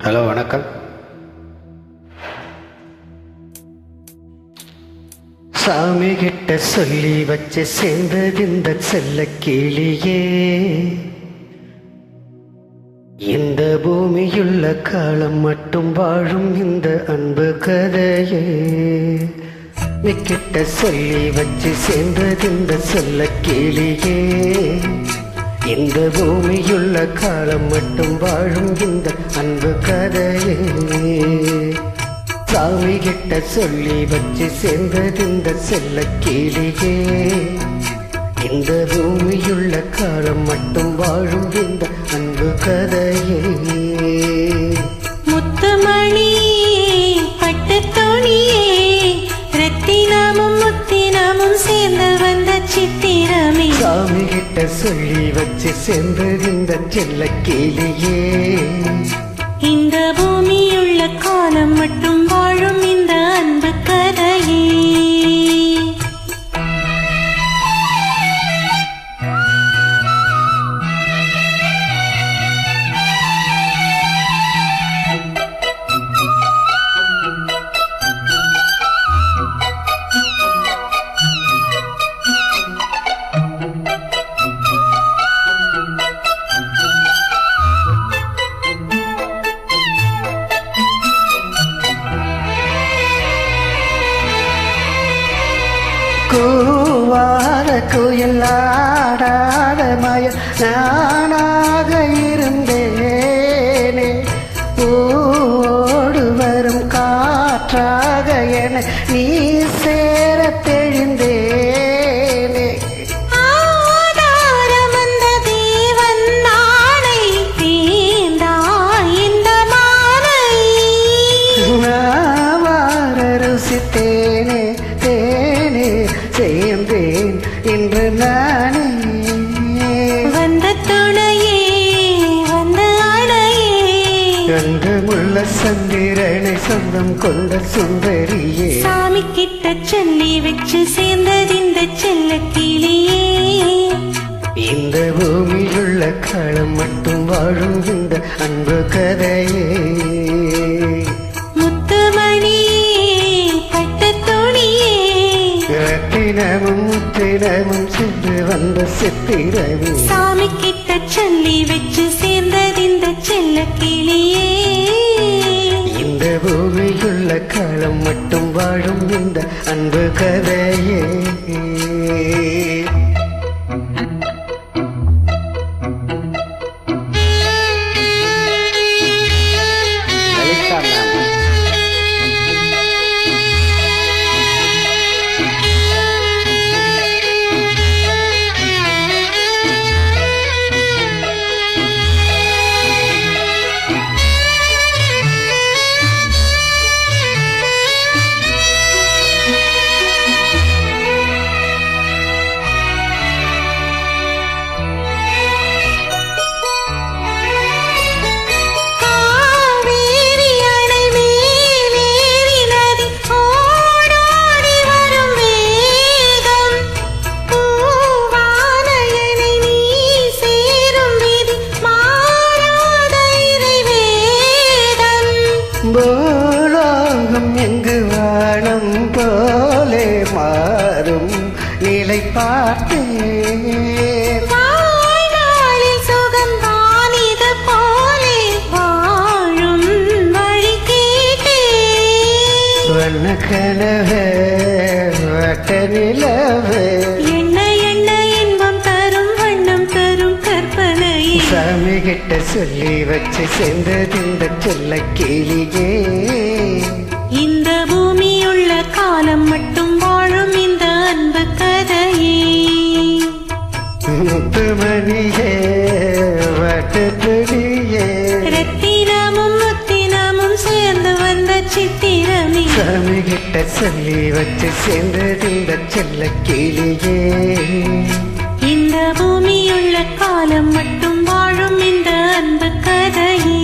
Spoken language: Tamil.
ஹலோ, வணக்கம். சாமி கிட்ட சொல்லி வச்சு சேர்ந்தது இந்த செல்ல கிளியே, இந்த பூமியுள்ள காலம் மட்டும் வாழும் இந்த அன்பு கதையே. கிட்ட சொல்லி வச்சு சேர்ந்தது இந்த செல்ல கிளியே, இந்த பூமியுள்ள காலம் மட்டும் வாழும் இந்த அன்பு கதையே. சாமி கிட்ட சொல்லி வச்சு சேர்ந்தது இந்த செல்ல கிளியே, இந்த பூமியுள்ள காலம் மட்டும் வாழும் இந்த அன்பு கதையே. முத்துமணி பட்டு துணியே, ரத்தினமும் முத்தினமும் சேர்ந்து வந்த சித்திரமே. சாமி கிட்ட சொல்லி வச்சு சேர்ந்தது இந்த செல்ல கிளியே, இந்த பூமியுள்ள காலம் மட்டும் வாழும் இந்த அன்பு கதையே. கூவாத குயில் ஆடாத மயில் நானாக இருந்தேனே, ஓடு வரும் காற்றாக என நீ சேர தெழுந்தேனே. ஆதாரம் அந்த தேவன் நாளை தீர்ந்தாய் இந்த மாலை. வார ருசித்தேனே தேனே சேர்ந்தேன் இன்று நானே. வந்த துணையே வந்த அணையே, கண்டமுள்ள சந்திரனை சொந்தம் கொண்ட சுந்தரியே. சாமி கிட்ட சொல்லி வச்சு சேர்ந்தது இந்த செல்ல கிளியே, இந்த பூமியுள்ள காலம் மட்டும் வாழும் இந்த அன்பு கதையே. முத்துமணி பட்டு துணியே, ரத்தினமும் முத்தினமும் சென்று வந்த சித்திரமே. சாமி கிட்ட சொல்லி வச்சு சேர்ந்தது இந்த செல்ல கிளியே, இந்த பூமியுள்ள காலம் மட்டும் வாழும் இந்த அன்பு கதையே. பூலோகம் எங்கு வானம் போலே மாறும் நிலை பார்த்தேன். வாழ்நாளில் சுகம்தான் இது போலே வாழும் வழி கேட்டேன். வண்ண கனவே வட்ட நிலவே, என்ன என்ன இன்பம் தரும் வண்ணம் தரும் கற்பனையே. சாமி கிட்ட சொல்லி வச்சு சேர்ந்தது இந்த செல்ல கிளியே, இந்த பூமியுள்ள காலம் மட்டும் வாழும் இந்த அன்பு கதையே. முத்துமணியே வட்ட துணியே, ரத்தினமும் முத்தினமும் சேர்ந்து வந்த சித்திரமே. சாமி கிட்ட சொல்லி வச்சு சேர்ந்தது இந்த செல்ல கிளியே, இந்த பூமியுள்ள காலம் மட்டும் வாழும் இந்த அன்பு கதையே.